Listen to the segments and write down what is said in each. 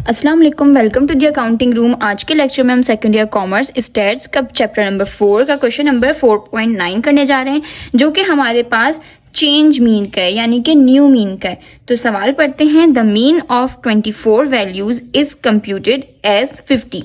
अस्सलाम वालेकुम, welcome to the accounting room. आज के लेक्चर में हम सेकंड ईयर कॉमर्स स्टैट्स का चैप्टर नंबर 4 का क्वेश्चन नंबर 4.9 करने जा रहे हैं, जो कि हमारे पास चेंज मीन का है, यानी कि न्यू मीन का है। तो सवाल पढ़ते हैं। The mean of 24 values is computed as 50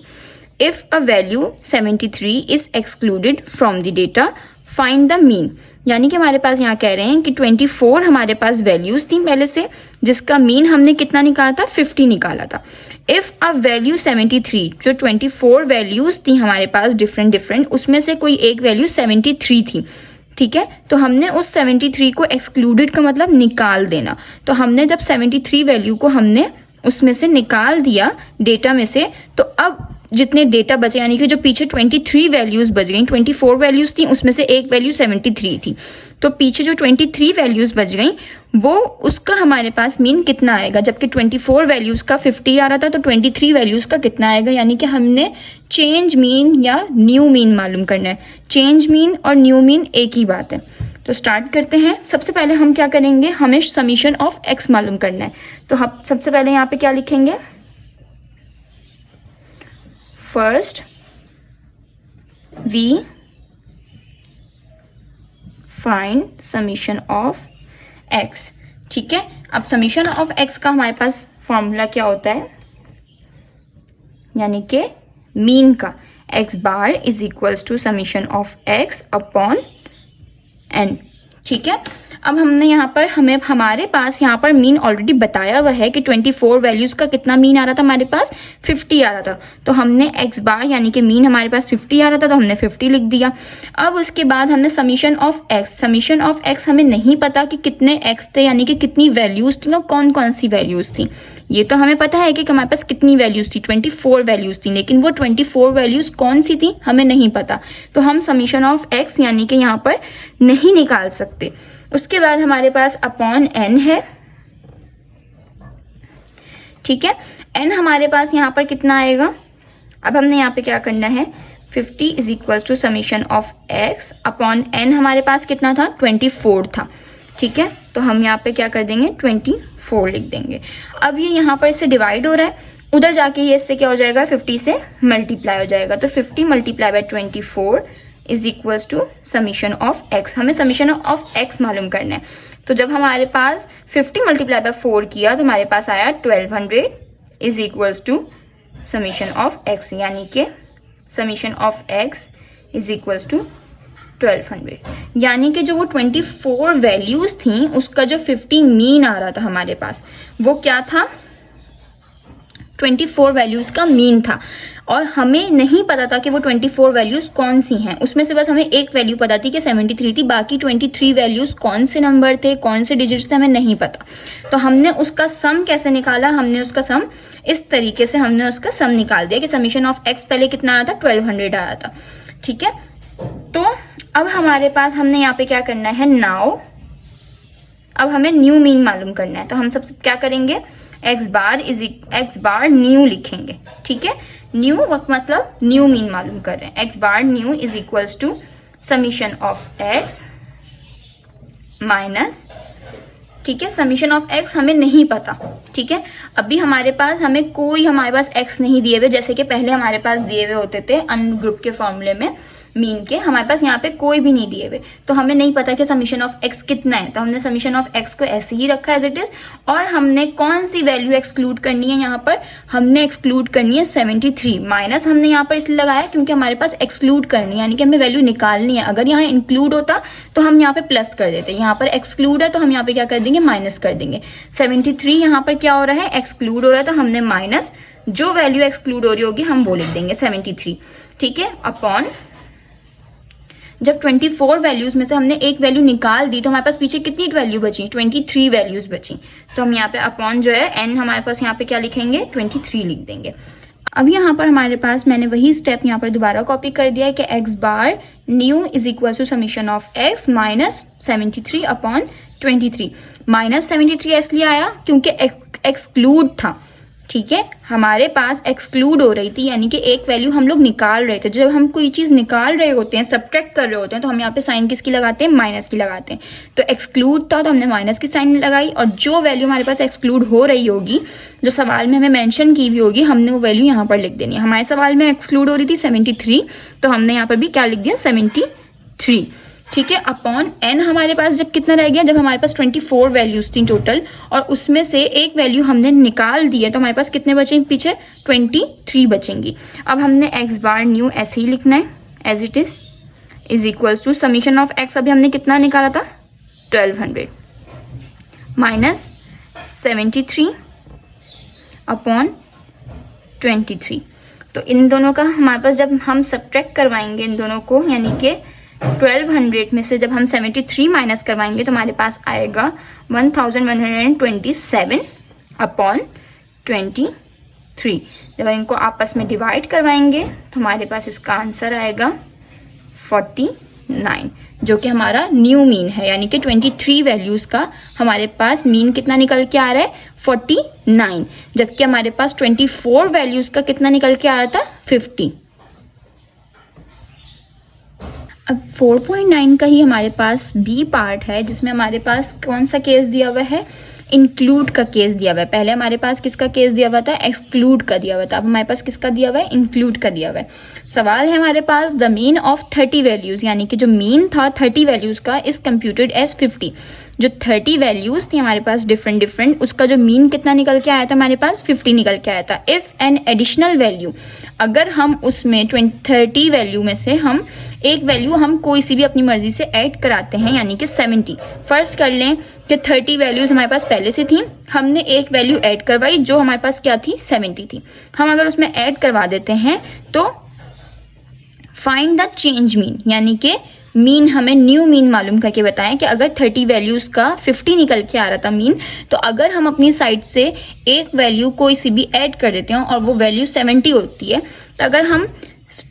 if a value 73 is excluded from the data, find the mean. यानी कि हमारे पास यहाँ कह रहे हैं कि 24 हमारे पास वैल्यूज थी पहले से, जिसका मीन हमने कितना निकाला था, 50 निकाला था। इफ अ वैल्यू 73, जो 24 वैल्यूज थी हमारे पास डिफरेंट, उसमें से कोई एक वैल्यू 73 थी, ठीक है। तो हमने उस 73 को एक्सक्लूडेड का मतलब निकाल देना। तो हमने जब 73 वैल्यू को हमने उसमें से निकाल दिया डेटा में से, तो अब जितने डेटा बचे, यानी कि जो पीछे 23 वैल्यूज बच गई, 24 वैल्यूज थी, उसमें से एक वैल्यू 73 थी, तो पीछे जो 23 वैल्यूज बच गई वो उसका हमारे पास मीन कितना आएगा। जबकि 24 वैल्यूज का 50 आ रहा था, तो 23 वैल्यूज का कितना आएगा, यानी कि हमने चेंज मीन या न्यू मीन मालूम करना है। चेंज मीन और न्यू मीन एक ही बात है। तो स्टार्ट करते हैं। सबसे पहले हम क्या करेंगे, हमें समीशन ऑफ एक्स मालूम करना है। तो हम सबसे पहले यहाँ पे क्या लिखेंगे, first we find summation of x, ठीक है। अब समीशन ऑफ एक्स का हमारे पास फॉर्मूला क्या होता है, यानी कि मीन का x bar is equals to summation of x upon n, ठीक है। अब हमने यहाँ पर हमारे पास यहाँ पर मीन ऑलरेडी बताया हुआ है कि 24 वैल्यूज का कितना मीन आ रहा था, हमारे पास 50 आ रहा था। तो हमने एक्स बार यानी कि मीन हमारे पास 50 आ रहा था, तो हमने 50 लिख दिया। अब उसके बाद हमने समीशन ऑफ एक्स हमें नहीं पता कि कितने एक्स थे, यानी कि कितनी वैल्यूज थी, ना कौन कौन सी वैल्यूज थी। ये तो हमें पता है कि हमारे पास कितनी वैल्यूज थी, 24 वैल्यूज थी, लेकिन वो 24 वैल्यूज कौन सी थी हमें नहीं पता। तो हम समीशन ऑफ एक्स यानी कि यहाँ पर नहीं निकाल सकते। उसके बाद हमारे पास अपॉन एन है, ठीक है। एन हमारे पास यहाँ पर कितना आएगा, अब हमने यहाँ पे क्या करना है, 50 is equal to summation of x upon n हमारे पास कितना था, 24 था, ठीक है। तो हम यहाँ पे क्या कर देंगे, 24 लिख देंगे। अब ये यहाँ पर इससे डिवाइड हो रहा है, उधर जाके ये इससे क्या हो जाएगा, 50 से मल्टीप्लाई हो जाएगा। तो 50 multiply by 24 is equals to summation of x. हमें समीशन ऑफ एक्स मालूम करना है। तो जब हमारे पास 50 मल्टीप्लाई बाय 4 किया तो हमारे पास आया 1200 is equals to summation of x, यानी कि summation of x is equals to 1200। यानी कि जो वो 24 वैल्यूज थी उसका जो 50 मीन आ रहा था हमारे पास, वो क्या था, 24 वैल्यूज का मीन था। और हमें नहीं पता था कि वो 24 वैल्यूज कौन सी हैं, उसमें से बस हमें एक वैल्यू पता थी कि 73 थी, बाकी 23 वैल्यूज कौन से नंबर थे, कौन से डिजिट्स थे, हमें नहीं पता। तो हमने उसका सम कैसे निकाला, हमने उसका सम इस तरीके से हमने उसका सम निकाल दिया कि समीशन ऑफ एक्स पहले कितना आया था, 1200 आया था, ठीक है। तो अब हमारे पास हमने यहाँ पे क्या करना है, नाउ अब हमें न्यू मीन मालूम करना है। तो हम सबसे क्या करेंगे, एक्स बार न्यू लिखेंगे, ठीक है। न्यू मतलब न्यू मीन मालूम कर रहे हैं। X bar new is equals to summation of x minus, ठीक है। समीशन ऑफ एक्स हमें नहीं पता, ठीक है। अभी हमारे पास एक्स नहीं दिए हुए, जैसे कि पहले हमारे पास दिए हुए होते थे अन ग्रुप के फॉर्मूले में मीन के, हमारे पास यहाँ पे कोई भी नहीं दिए हुए। तो हमें नहीं पता कि समीशन ऑफ एक्स कितना है, तो हमने समीशन ऑफ एक्स को ऐसे ही रखा एज इट इज। और हमने कौन सी वैल्यू एक्सक्लूड करनी है, यहाँ पर हमने एक्सक्लूड करनी है 73। माइनस हमने यहाँ पर इसलिए लगाया क्योंकि हमारे पास एक्सक्लूड करनी है, यानी कि हमें वैल्यू निकालनी है। अगर यहाँ इंक्लूड होता तो हम यहाँ पे प्लस कर देते, यहाँ पर एक्सक्लूड है तो हम यहाँ पे क्या कर देंगे, माइनस कर देंगे। 73 यहाँ पर क्या हो रहा है, एक्सक्लूड हो रहा है, तो हमने माइनस जो वैल्यू एक्सक्लूड हो रही होगी हम वो लिख देंगे 73, ठीक है। अपॉन जब 24 वैल्यूज में से हमने एक वैल्यू निकाल दी तो हमारे पास पीछे कितनी वैल्यू बची, 23 वैल्यूज बची। तो हम यहाँ पे अपॉन जो है एन हमारे पास यहाँ पे क्या लिखेंगे, 23 लिख देंगे। अब यहाँ पर हमारे पास मैंने वही स्टेप यहाँ पर दोबारा कॉपी कर दिया है कि x bar new is equal to summation of x minus 73 upon 23। Minus 73 इसलिए आया क्योंकि एक्सक्लूड था, ठीक है, हमारे पास एक्सक्लूड हो रही थी, यानी कि एक वैल्यू हम लोग निकाल रहे थे। जब हम कोई चीज़ निकाल रहे होते हैं, सब्ट्रैक्ट कर रहे होते हैं, तो हम यहाँ पे साइन किसकी लगाते हैं, माइनस की लगाते हैं। तो एक्सक्लूड था तो हमने माइनस की साइन लगाई, और जो वैल्यू हमारे पास एक्सक्लूड हो रही होगी, जो सवाल में हमें मेंशन की हुई होगी, हमने वो वैल्यू यहाँ पर लिख देनी है। हमारे सवाल में एक्सक्लूड हो रही थी 73, तो हमने यहाँ पर भी क्या लिख दिया, 73। ठीक है, अपॉन एन हमारे पास जब कितना रह गया, जब हमारे पास 24 वैल्यूज थी टोटल, और उसमें से एक वैल्यू हमने निकाल दी है, तो हमारे पास कितने बचेंगे पीछे, 23 बचेंगी। अब हमने एक्स बार न्यू ऐसे ही लिखना है, as it is equals to summation of x, अभी हमने कितना निकाला था, 1200 माइनस 73 अपॉन 23। तो इन दोनों का हमारे पास जब हम सब्ट्रैक्ट करवाएंगे इन दोनों को, यानी कि 1200 में से जब हम 73 माइनस करवाएंगे, तो हमारे पास आएगा 1127 अपॉन 23। जब हम इनको आपस में डिवाइड करवाएंगे तो हमारे पास इसका आंसर आएगा 49, जो कि हमारा न्यू मीन है, यानी कि 23 वैल्यूज का हमारे पास मीन कितना निकल के आ रहा है, 49, जबकि हमारे पास 24 वैल्यूज का कितना निकल के आ रहा था, 50। अब 4.9 का ही हमारे पास बी पार्ट है, जिसमें हमारे पास कौन सा केस दिया हुआ है, इंक्लूड का केस दिया हुआ है। पहले हमारे पास किसका केस दिया हुआ था, एक्सक्लूड का दिया हुआ था। अब हमारे पास किसका दिया हुआ है, इंक्लूड का दिया हुआ है। सवाल है हमारे पास द मीन ऑफ 30 वैल्यूज, यानी कि जो मीन था 30 वैल्यूज का इज कंप्यूटेड एज 50। जो 30 वैल्यूज थी हमारे पास डिफरेंट, उसका जो मीन कितना निकल के आया था, हमारे पास 50 निकल के आया था। इफ एन एडिशनल वैल्यू, अगर हम उसमें 30 वैल्यू में से हम एक वैल्यू हम कोई सी भी अपनी मर्जी से ऐड कराते हैं, यानी कि 70। फर्स्ट कर लें कि 30 वैल्यूज हमारे पास पहले से थी, हमने एक वैल्यू ऐड करवाई जो हमारे पास क्या थी, 70 थी। हम अगर उसमें ऐड करवा देते हैं तो फाइंड द चेंज मीन, यानी कि मीन हमें न्यू मीन मालूम करके बताएं कि अगर 30 वैल्यूज का 50 निकल के आ रहा था मीन, तो अगर हम अपनी साइड से एक वैल्यू कोई सी भी ऐड कर देते हैं और वो वैल्यू 70 होती है, तो अगर हम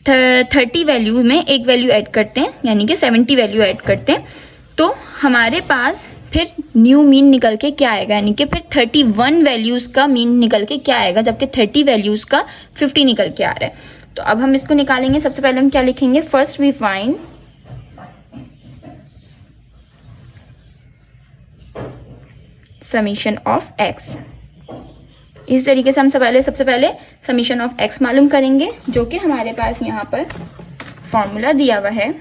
30 वैल्यू में एक वैल्यू ऐड करते हैं, यानी कि 70 वैल्यू ऐड करते हैं, तो हमारे पास फिर न्यू मीन निकल के क्या आएगा, यानी कि फिर 31 वैल्यूज का मीन निकल के क्या आएगा, जबकि 30 वैल्यूज का 50 निकल के आ रहा है। तो अब हम इसको निकालेंगे। सबसे पहले हम क्या लिखेंगे, first we find summation of x. इस तरीके से हम सबसे पहले समीशन ऑफ एक्स मालूम करेंगे, जो कि हमारे पास यहाँ पर फॉर्मूला दिया हुआ है।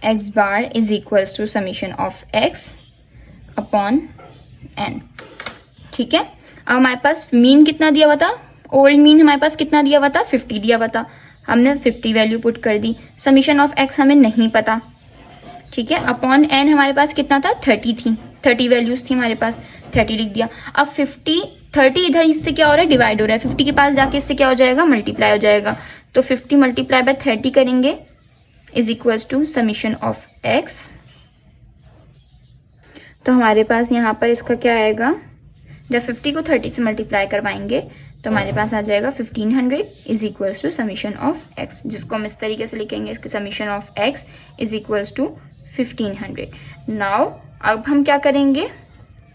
X bar is equals to summation of x upon n. ठीक है, अब हमारे पास मीन कितना दिया हुआ था, ओल्ड मीन हमारे पास कितना दिया हुआ था, 50 दिया हुआ था। हमने 50 वैल्यू पुट कर दी। समीशन ऑफ एक्स हमें नहीं पता, ठीक है। अपॉन एन हमारे पास कितना था, 30 थी, 30 वैल्यूज थी हमारे पास, 30 लिख दिया। अब 30 इधर इससे क्या हो रहा है, डिवाइड हो रहा है, 50 के पास जाके इससे क्या हो जाएगा, मल्टीप्लाई हो जाएगा। तो 50 मल्टीप्लाई बाय 30 करेंगे is equals to summation of x. तो हमारे पास यहाँ पर इसका क्या आएगा, जब 50 को 30 से मल्टीप्लाई करवाएंगे तो हमारे पास आ जाएगा 1500 is equals to summation of x, जिसको हम इस तरीके से लिखेंगे, इसके summation of x is equals to 1500। Now अब हम क्या करेंगे,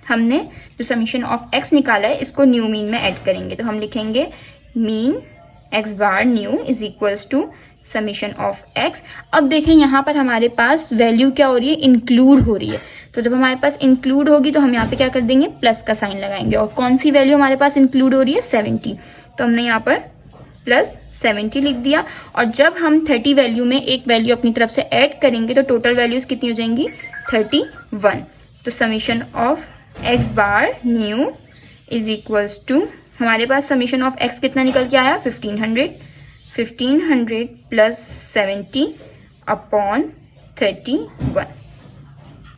हमने जो समीशन ऑफ एक्स निकाला है इसको न्यू मीन में ऐड करेंगे। तो हम लिखेंगे mean x bar new is equals to summation of x. अब देखें यहाँ पर हमारे पास वैल्यू क्या हो रही है, इंक्लूड हो रही है। तो जब हमारे पास इंक्लूड होगी तो हम यहाँ पे क्या कर देंगे, प्लस का साइन लगाएंगे। और कौन सी वैल्यू हमारे पास इंक्लूड हो रही है, 70। तो हमने यहाँ पर प्लस 70 लिख दिया। और जब हम 30 वैल्यू में एक वैल्यू अपनी तरफ से ऐड करेंगे तो टोटल वैल्यूज कितनी हो जाएंगी, 31। तो summation of x bar new is equals to, हमारे पास समीशन ऑफ एक्स कितना निकल के आया, 1500 प्लस 70 अपॉन 31।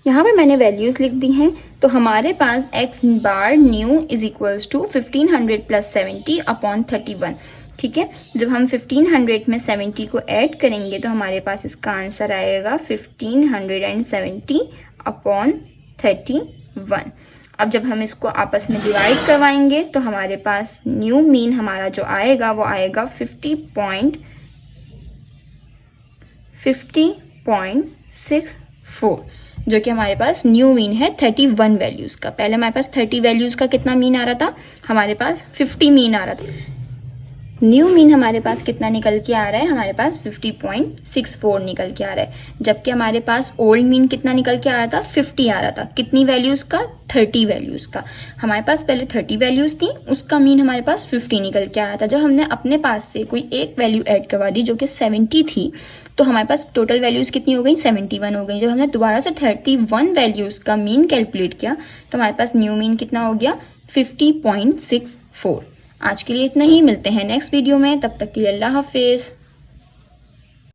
यहाँ पर मैंने वैल्यूज लिख दी हैं। तो हमारे पास X bar new is equals to 1500 plus 70 upon 31। ठीक है, जब हम 1500 में 70 को ऐड करेंगे तो हमारे पास इसका आंसर आएगा 1570 अपॉन 31। अब जब हम इसको आपस में डिवाइड करवाएंगे तो हमारे पास न्यू मीन हमारा जो आएगा वो आएगा 50.64। जो कि हमारे पास न्यू मीन है 31 वैल्यूज़ का। पहले हमारे पास 30 वैल्यूज़ का कितना मीन आ रहा था, हमारे पास 50 मीन आ रहा था। न्यू मीन हमारे पास कितना निकल के आ रहा है, हमारे पास 50.64 निकल के आ रहा है, जबकि हमारे पास ओल्ड मीन कितना निकल के आ रहा था, 50 आ रहा था। कितनी वैल्यूज़ का, 30 वैल्यूज़ का। हमारे पास पहले 30 वैल्यूज़ थी, उसका मीन हमारे पास 50 निकल के आया था। जब हमने अपने पास से कोई एक वैल्यू ऐड करवा दी जो कि 70 थी, तो हमारे पास टोटल वैल्यूज़ कितनी हो गई, 71 हो गई। जब हमने दोबारा से 31 वैल्यूज़ का मीन कैलकुलेट किया तो हमारे पास न्यू मीन कितना हो गया, 50.64। आज के लिए इतना ही, मिलते हैं नेक्स्ट वीडियो में, तब तक के लिए अल्लाह हाफिज़।